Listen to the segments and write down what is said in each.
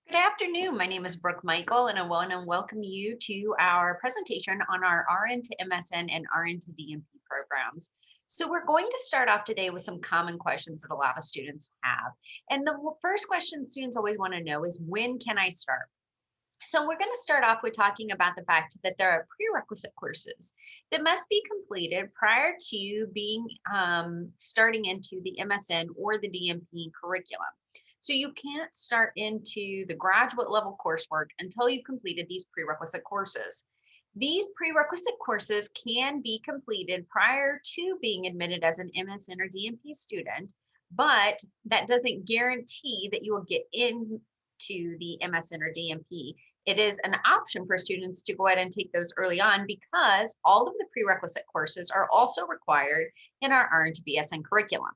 Good afternoon. My name is Brooke Michael, and I want to welcome you to our presentation on our RN to MSN and RN to DNP programs. So we're going to start off today with some common questions that a lot of students have. And the first question students always want to know is, when can I start? So we're going to start off with talking about the fact that there are prerequisite courses that must be completed prior to being starting into the MSN or the DMP curriculum. So you can't start into the graduate level coursework until you've completed these prerequisite courses. These prerequisite courses can be completed prior to being admitted as an MSN or DMP student, but that doesn't guarantee that you will get into the MSN or DMP. It is an option for students to go ahead and take those early on because all of the prerequisite courses are also required in our RN to BSN curriculum.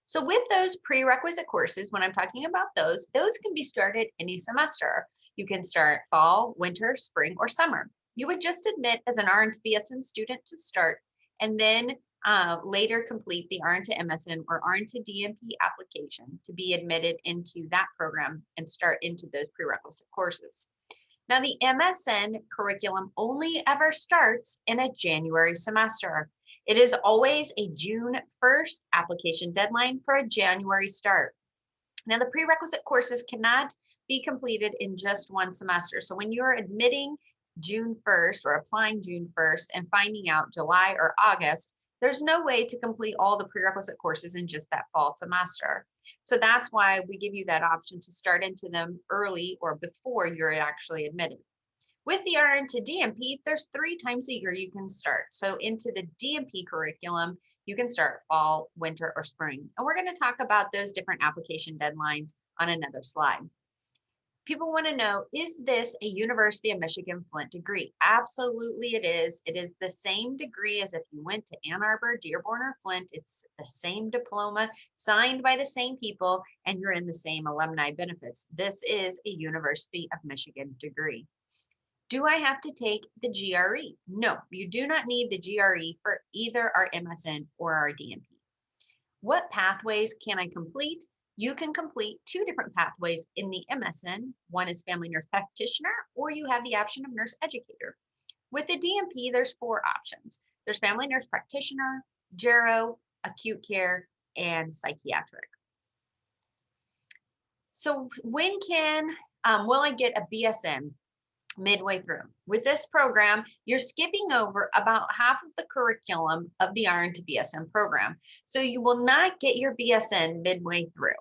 So with those prerequisite courses, when I'm talking about those can be started any semester. You can start fall, winter, spring, or summer. You would just admit as an RN to BSN student to start, and then later complete the RN to MSN or RN to DNP application to be admitted into that program and start into those prerequisite courses. Now, the MSN curriculum only ever starts in a January semester. It is always a June 1st application deadline for a January start. Now, the prerequisite courses cannot be completed in just one semester. So when you're admitting June 1st or applying June 1st and finding out July or August, there's no way to complete all the prerequisite courses in just that fall semester. So that's why we give you that option to start into them early or before you're actually admitted. With the RN to DNP, there's 3 times a year you can start. So into the DNP curriculum, you can start fall, winter, or spring. And we're going to talk about those different application deadlines on another slide. People want to know, is this a University of Michigan Flint degree? Absolutely it is. It is the same degree as if you went to Ann Arbor, Dearborn, or Flint. It's the same diploma signed by the same people, and you're in the same alumni benefits. This is a University of Michigan degree. Do I have to take the GRE? No, you do not need the GRE for either our MSN or our DNP. What pathways can I complete? You can complete 2 different pathways in the MSN. One is family nurse practitioner, or you have the option of nurse educator. With the DNP, there's 4 options. There's family nurse practitioner, gero, acute care, and psychiatric. So when will I get a BSN? Midway through. With this program, you're skipping over about half of the curriculum of the RN to BSN program. So you will not get your BSN midway through.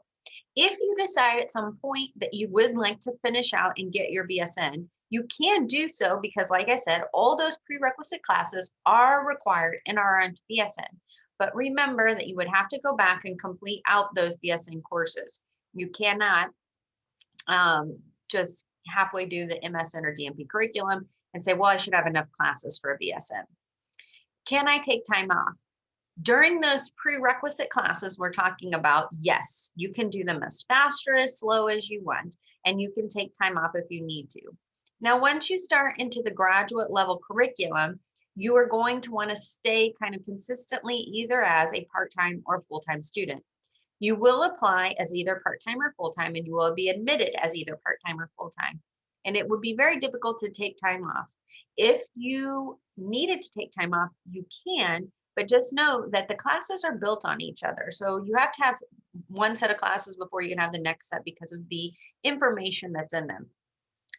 If you decide at some point that you would like to finish out and get your BSN, you can do so because, like I said, all those prerequisite classes are required in our RN to BSN. But remember that you would have to go back and complete out those BSN courses. You cannot just halfway do the MSN or DNP curriculum and say, well, I should have enough classes for a BSN. Can I take time off? During those prerequisite classes we're talking about, yes, you can do them as fast or as slow as you want, and you can take time off if you need to. Now, once you start into the graduate level curriculum, you are going to want to stay kind of consistently either as a part-time or full-time student. You will apply as either part-time or full-time, and you will be admitted as either part-time or full-time. And it would be very difficult to take time off. If you needed to take time off, you can, but just know that the classes are built on each other. So you have to have one set of classes before you can have the next set because of the information that's in them.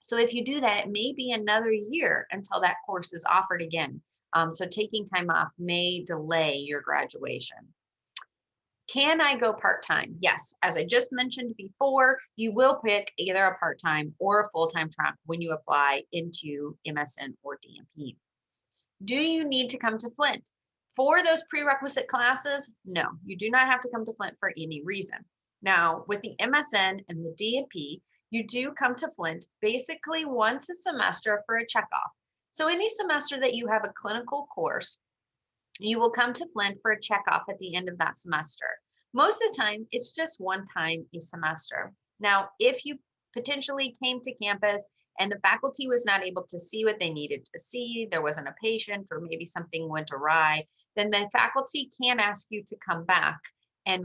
So if you do that, it may be another year until that course is offered again. So taking time off may delay your graduation. Can I go part-time? Yes, as I just mentioned before, you will pick either a part-time or a full-time track when you apply into MSN or DNP. Do you need to come to Flint? For those prerequisite classes, no, you do not have to come to Flint for any reason. Now, with the MSN and the DNP, you do come to Flint basically once a semester for a checkoff. So any semester that you have a clinical course, you will come to Flint for a checkoff at the end of that semester. Most of the time, it's just one time a semester. Now, if you potentially came to campus and the faculty was not able to see what they needed to see, there wasn't a patient or maybe something went awry, then the faculty can ask you to come back and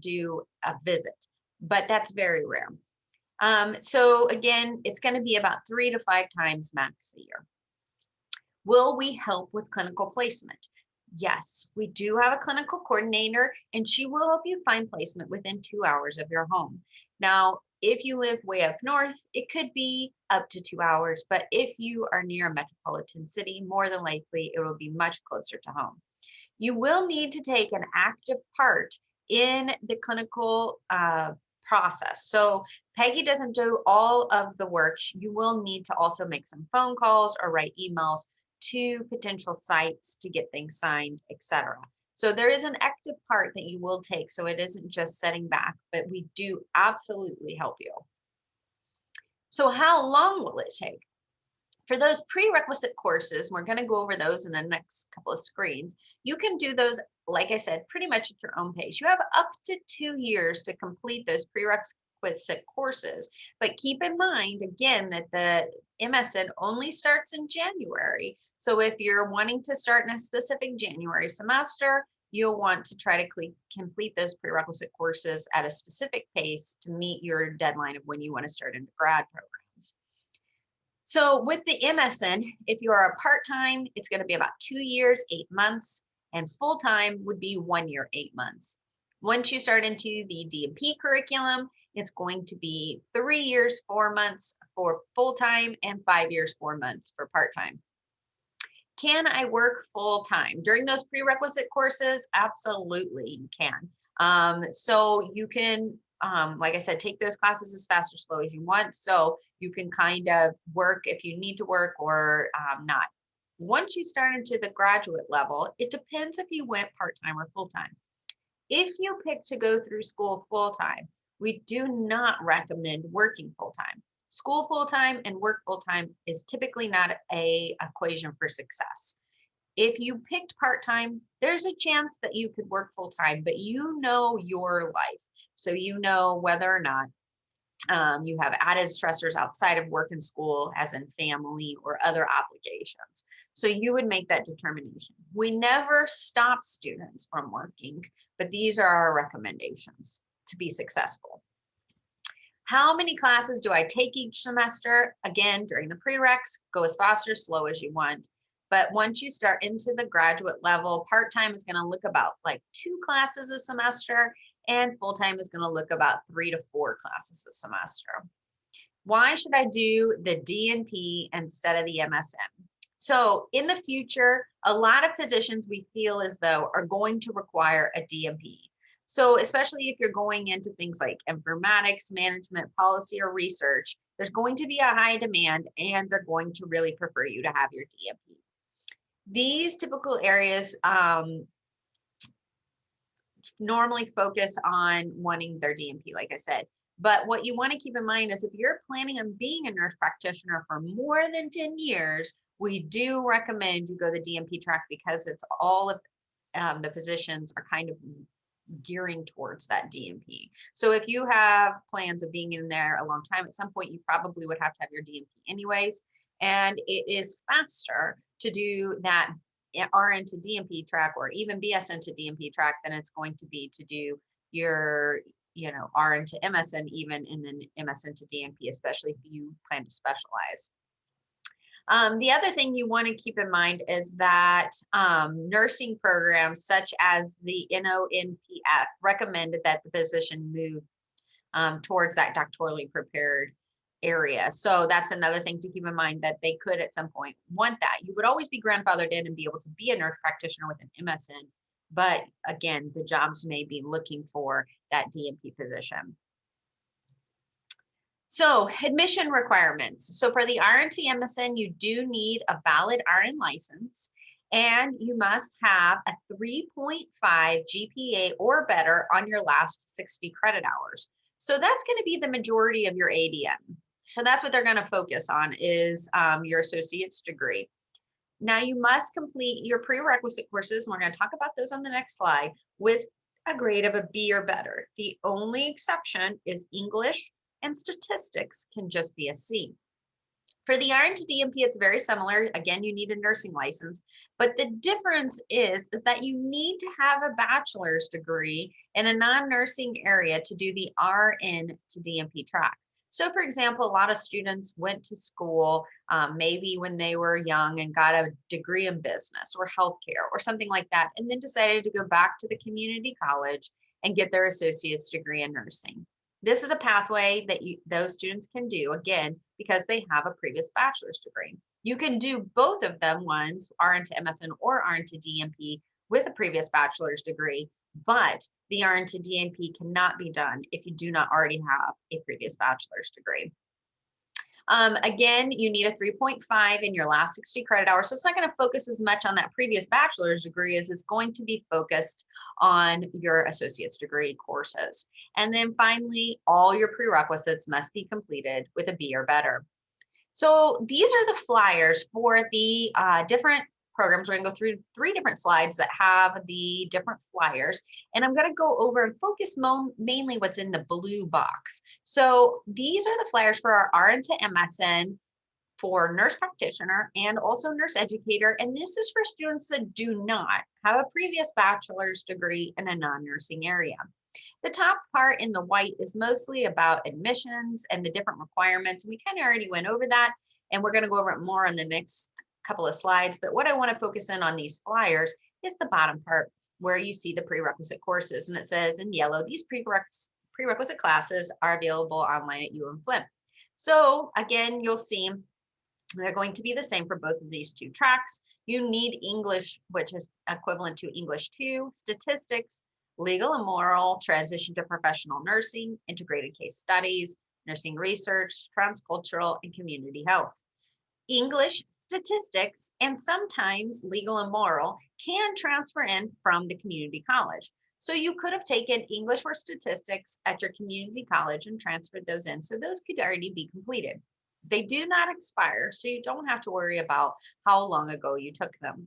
do a visit, but that's very rare. So again, it's going to be about 3 to 5 times max a year. Will we help with clinical placement? Yes, we do have a clinical coordinator, and she will help you find placement within 2 hours of your home. Now, if you live way up north, it could be up to 2 hours, but if you are near a metropolitan city, more than likely it will be much closer to home. You will need to take an active part in the clinical process. So Peggy doesn't do all of the work. You will need to also make some phone calls or write emails to potential sites to get things signed, etc. So there is an active part that you will take. So it isn't just sitting back, but we do absolutely help you. So how long will it take? For those prerequisite courses, we're going to go over those in the next couple of screens. You can do those, like I said, pretty much at your own pace. You have up to 2 years to complete those prerequisite courses. But keep in mind, again, that the MSN only starts in January. So if you're wanting to start in a specific January semester, you'll want to try to complete those prerequisite courses at a specific pace to meet your deadline of when you want to start into grad programs. So with the MSN, if you are a part-time, it's going to be about 2 years, 8 months, and full-time would be 1 year, 8 months. Once you start into the DNP curriculum, it's going to be 3 years, 4 months for full-time and 5 years, 4 months for part-time. Can I work full-time during those prerequisite courses? Absolutely, you can. So you can, like I said, take those classes as fast or slow as you want. So you can kind of work if you need to work or not. Once you start into the graduate level, it depends if you went part-time or full-time. If you pick to go through school full-time, we do not recommend working full-time. School full-time and work full-time is typically not a equation for success. If you picked part-time, there's a chance that you could work full-time, but you know your life. So you know whether or not you have added stressors outside of work and school, as in family or other obligations. So you would make that determination. We never stop students from working, but these are our recommendations to be successful. How many classes do I take each semester? Again, during the prereqs, go as fast or slow as you want. But once you start into the graduate level, part-time is going to look about like 2 classes a semester, and full-time is going to look about 3 to 4 classes a semester. Why should I do the DNP instead of the MSN? So in the future, a lot of positions we feel as though are going to require a DNP. So especially if you're going into things like informatics, management, policy, or research, there's going to be a high demand and they're going to really prefer you to have your DNP. These typical areas normally focus on wanting their DNP, like I said. But what you want to keep in mind is if you're planning on being a nurse practitioner for more than 10 years, we do recommend you go the DNP track because it's all of the positions are kind of gearing towards that DNP. So if you have plans of being in there a long time, at some point you probably would have to have your DNP anyways. And it is faster to do that RN to DNP track or even BSN to DNP track than it's going to be to do your, RN to MSN even, and then MSN to DNP, especially if you plan to specialize. The other thing you want to keep in mind is that nursing programs such as the NONPF recommended that the physician move towards that doctorally prepared area. So that's another thing to keep in mind, that they could at some point want that. You would always be grandfathered in and be able to be a nurse practitioner with an MSN. But again, the jobs may be looking for that DNP position. So admission requirements. So for the RN to MSN, you do need a valid RN license, and you must have a 3.5 GPA or better on your last 60 credit hours. So that's going to be the majority of your ADM. So that's what they're going to focus on is your associate's degree. Now you must complete your prerequisite courses, and we're going to talk about those on the next slide, with a grade of a B or better. The only exception is English, and statistics can just be a C. For the RN to DNP, it's very similar. Again, you need a nursing license, but the difference is that you need to have a bachelor's degree in a non-nursing area to do the RN to DNP track. So for example, a lot of students went to school maybe when they were young and got a degree in business or healthcare or something like that, and then decided to go back to the community college and get their associate's degree in nursing. This is a pathway that those students can do, again, because they have a previous bachelor's degree. You can do both of them, ones RN to MSN or RN to DNP with a previous bachelor's degree, but the RN to DNP cannot be done if you do not already have a previous bachelor's degree. Again, you need a 3.5 in your last 60 credit hours. So it's not going to focus as much on that previous bachelor's degree as it's going to be focused on your associate's degree courses. And then finally, all your prerequisites must be completed with a B or better. So these are the flyers for the different programs. We're going to go through 3 different slides that have the different flyers, and I'm going to go over and focus mainly what's in the blue box. So these are the flyers for our RN to MSN for nurse practitioner and also nurse educator, and this is for students that do not have a previous bachelor's degree in a non-nursing area. The top part in the white is mostly about admissions and the different requirements. We kind of already went over that, and we're going to go over it more on the next couple of slides. But what I want to focus in on these flyers is the bottom part where you see the prerequisite courses. And it says in yellow, these prerequisite classes are available online at UM-Flint. So again, you'll see they're going to be the same for both of these 2 tracks. You need English, which is equivalent to English 2, statistics, legal and moral, transition to professional nursing, integrated case studies, nursing research, transcultural, and community health. English, statistics, and sometimes legal and moral can transfer in from the community college. So you could have taken English or statistics at your community college and transferred those in. So those could already be completed. They do not expire, so you don't have to worry about how long ago you took them.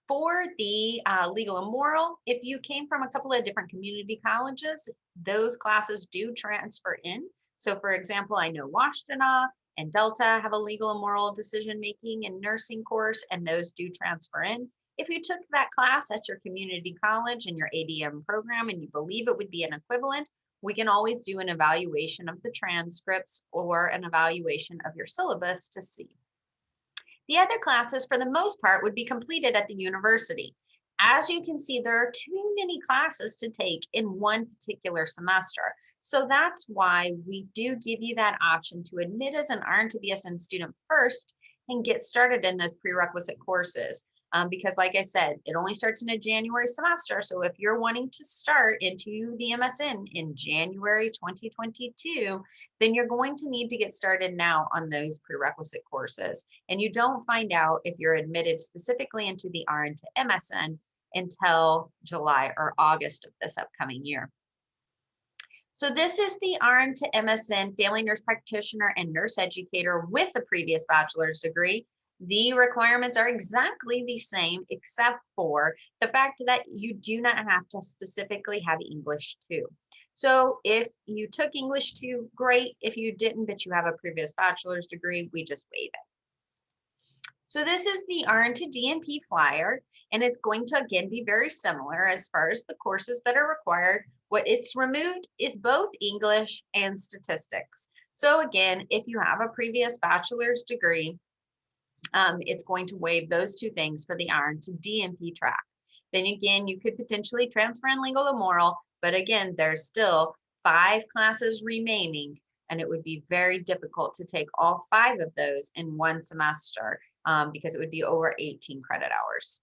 For the legal and moral, if you came from a couple of different community colleges, those classes do transfer in. So for example, I know Washtenaw and Delta have a legal and moral decision making and nursing course, and those do transfer in. If you took that class at your community college and your ADM program and you believe it would be an equivalent, we can always do an evaluation of the transcripts or an evaluation of your syllabus to see. The other classes, for the most part, would be completed at the university. As you can see, there are too many classes to take in one particular semester. So that's why we do give you that option to admit as an RN to BSN student first and get started in those prerequisite courses. Because like I said, it only starts in a January semester. So if you're wanting to start into the MSN in January 2022, then you're going to need to get started now on those prerequisite courses. And you don't find out if you're admitted specifically into the RN to MSN until July or August of this upcoming year. So this is the RN to MSN family nurse practitioner and nurse educator with a previous bachelor's degree. The requirements are exactly the same, except for the fact that you do not have to specifically have English 2. So if you took English 2, great. If you didn't, but you have a previous bachelor's degree, we just waive it. So this is the RN to DNP flyer, and it's going to, again, be very similar as far as the courses that are required. What it's removed is both English and statistics. So again, if you have a previous bachelor's degree, it's going to waive those 2 things for the RN to DNP track. Then again, you could potentially transfer in legal and moral, but again, there's still 5 classes remaining, and it would be very difficult to take all 5 of those in one semester because it would be over 18 credit hours.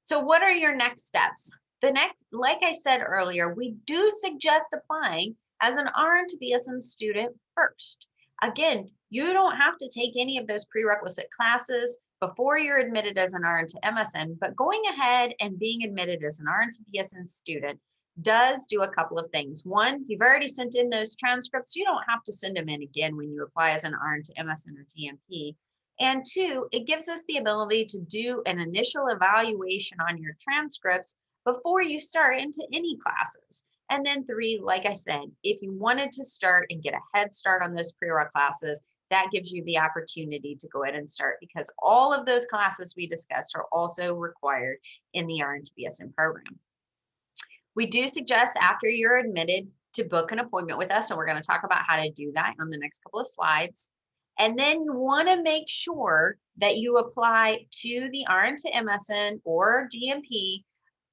So what are your next steps? The next, like I said earlier, we do suggest applying as an RN to BSN student first. Again, you don't have to take any of those prerequisite classes before you're admitted as an RN to MSN, but going ahead and being admitted as an RN to BSN student does do a couple of things. One, you've already sent in those transcripts. You don't have to send them in again when you apply as an RN to MSN or DNP. And 2, it gives us the ability to do an initial evaluation on your transcripts before you start into any classes. And then 3, like I said, if you wanted to start and get a head start on those pre-req classes, that gives you the opportunity to go ahead and start, because all of those classes we discussed are also required in the RN to BSN program. We do suggest after you're admitted, to book an appointment with us. And we're going to talk about how to do that on the next couple of slides. And then you want to make sure that you apply to the RN to MSN or DNP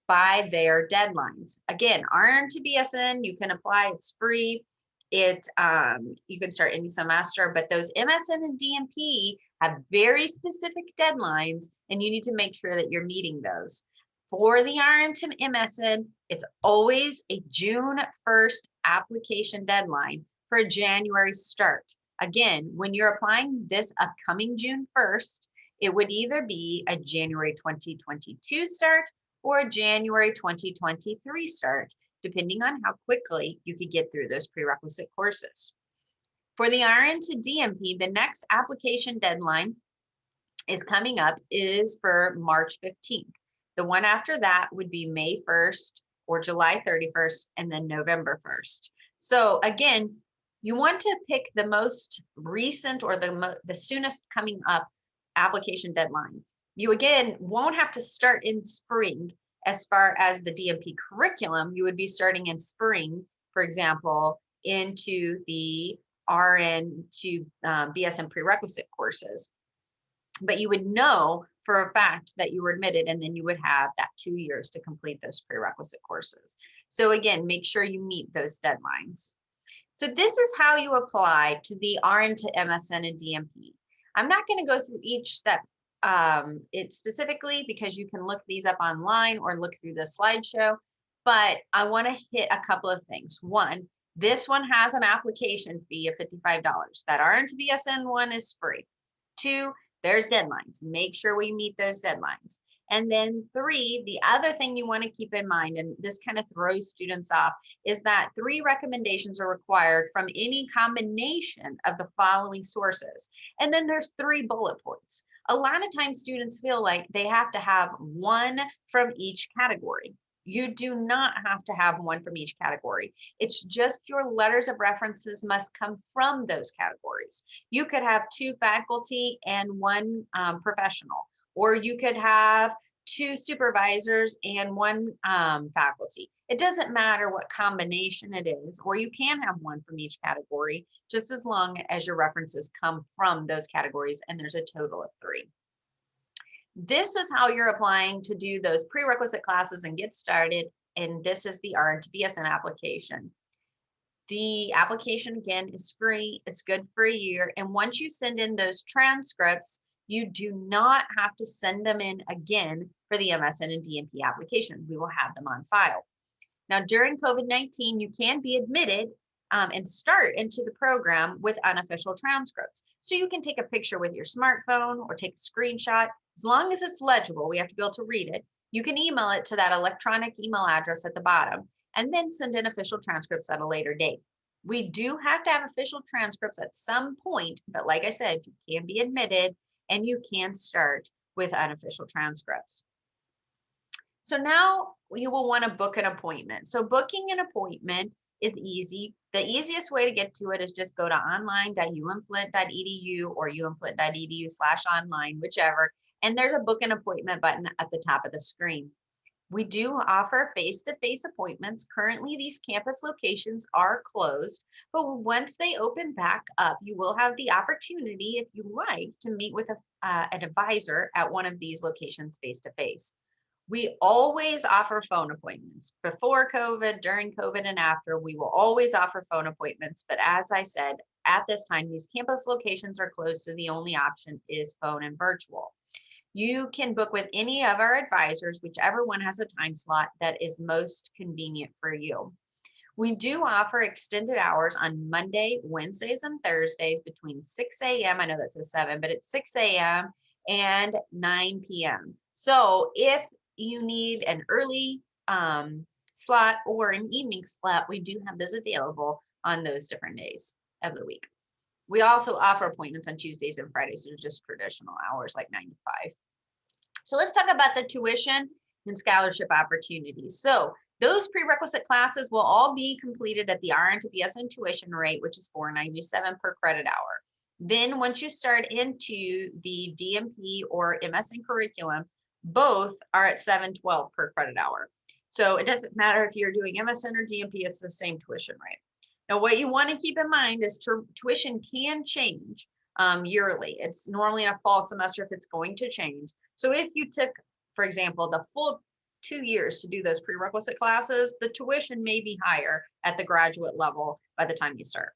by their deadlines. Again, RN to BSN, you can apply, it's free. You can start any semester, but those MSN and DNP have very specific deadlines, and you need to make sure that you're meeting those. For the RN to MSN, it's always a June 1st application deadline for a January start. Again, when you're applying this upcoming June 1st, it would either be a January 2022 start or a January 2023 start, depending on how quickly you could get through those prerequisite courses. For the RN to DNP, the next application deadline is coming up is for March 15th. The one after that would be May 1st or July 31st, and then November 1st. So again, you want to pick the most recent or the soonest coming up application deadline. You again won't have to start in spring as far as the DNP curriculum. You would be starting in spring, for example, into the RN to BSN prerequisite courses. But you would know for a fact that you were admitted, and then you would have that 2 years to complete those prerequisite courses. So again, make sure you meet those deadlines. So this is how you apply to the RN to MSN and DNP. I'm not going to go through each step it specifically because you can look these up online or look through the slideshow, but I want to hit a couple of things. One, this one has an application fee of $55. That RN to BSN one is free. Two, there's deadlines. Make sure we meet those deadlines. And then three, the other thing you want to keep in mind, and this kind of throws students off, is that 3 recommendations are required from any combination of the following sources. And then there's 3 bullet points. A lot of times students feel like they have to have one from each category. You do not have to have one from each category. It's just your letters of references must come from those categories. You could have 2 faculty and 1 professional, or you could have 2 supervisors and 1 faculty. It doesn't matter what combination it is, or you can have 1 from each category, just as long as your references come from those categories, and there's a total of 3. This is how you're applying to do those prerequisite classes and get started. And this is the RN to BSN application. The application, again, is free. It's good for a year. And once you send in those transcripts, you do not have to send them in again for the MSN and DNP application. We will have them on file. Now, during COVID-19, you can be admitted and start into the program with unofficial transcripts. So you can take a picture with your smartphone or take a screenshot. As long as it's legible, we have to be able to read it. You can email it to that electronic email address at the bottom, and then send in official transcripts at a later date. We do have to have official transcripts at some point, but like I said, you can be admitted and you can start with unofficial transcripts. So now you will want to book an appointment. So booking an appointment is easy. The easiest way to get to it is just go to online.umflint.edu or umflint.edu/online, whichever, and there's a book an appointment button at the top of the screen. We do offer face-to-face appointments. Currently, these campus locations are closed, but once they open back up, you will have the opportunity, if you like, to meet with an advisor at one of these locations face-to-face. We always offer phone appointments. Before COVID, during COVID, and after, we will always offer phone appointments. But as I said, at this time, these campus locations are closed, so the only option is phone and virtual. You can book with any of our advisors, whichever one has a time slot that is most convenient for you. We do offer extended hours on Monday, Wednesdays, and Thursdays between 6 a.m. I know that's a 7, but it's 6 a.m. and 9 p.m. So if you need an early slot or an evening slot, we do have those available on those different days of the week. We also offer appointments on Tuesdays and Fridays. They're just traditional hours like 9 to 5. So let's talk about the tuition and scholarship opportunities. So those prerequisite classes will all be completed at the RN to BSN tuition rate, which is $4.97 per credit hour. Then once you start into the DNP or MSN curriculum, both are at $7.12 per credit hour. So it doesn't matter if you're doing MSN or DNP, it's the same tuition rate. Now, what you want to keep in mind is tuition can change yearly. It's normally in a fall semester if it's going to change. So if you took, for example, the full 2 years to do those prerequisite classes, the tuition may be higher at the graduate level by the time you start.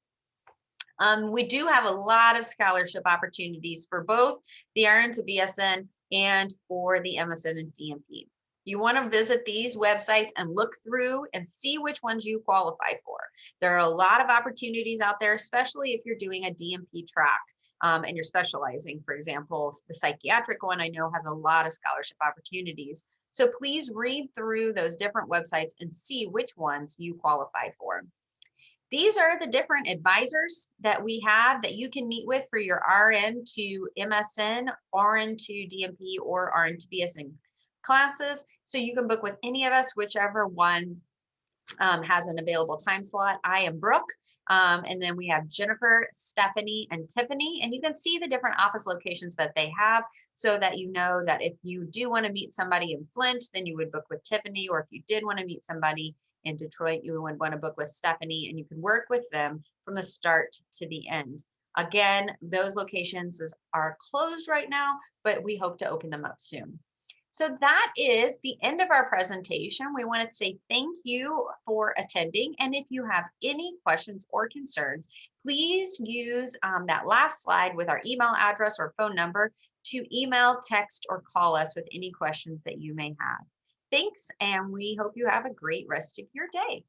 We do have a lot of scholarship opportunities for both the RN to BSN and for the MSN and DNP. You want to visit these websites and look through and see which ones you qualify for. There are a lot of opportunities out there, especially if you're doing a DNP track and you're specializing. For example, the psychiatric one I know has a lot of scholarship opportunities. So please read through those different websites and see which ones you qualify for. These are the different advisors that we have that you can meet with for your RN to MSN, RN to DNP, or RN to BSN classes. So you can book with any of us, whichever one has an available time slot. I am Brooke. And then we have Jennifer, Stephanie, and Tiffany. And you can see the different office locations that they have so that you know that if you do want to meet somebody in Flint, then you would book with Tiffany. Or if you did want to meet somebody in Detroit, you would want to book with Stephanie, and you can work with them from the start to the end. Again, those locations are closed right now, but we hope to open them up soon. So that is the end of our presentation. We wanted to say thank you for attending. And if you have any questions or concerns, please use that last slide with our email address or phone number to email, text, or call us with any questions that you may have. Thanks, and we hope you have a great rest of your day.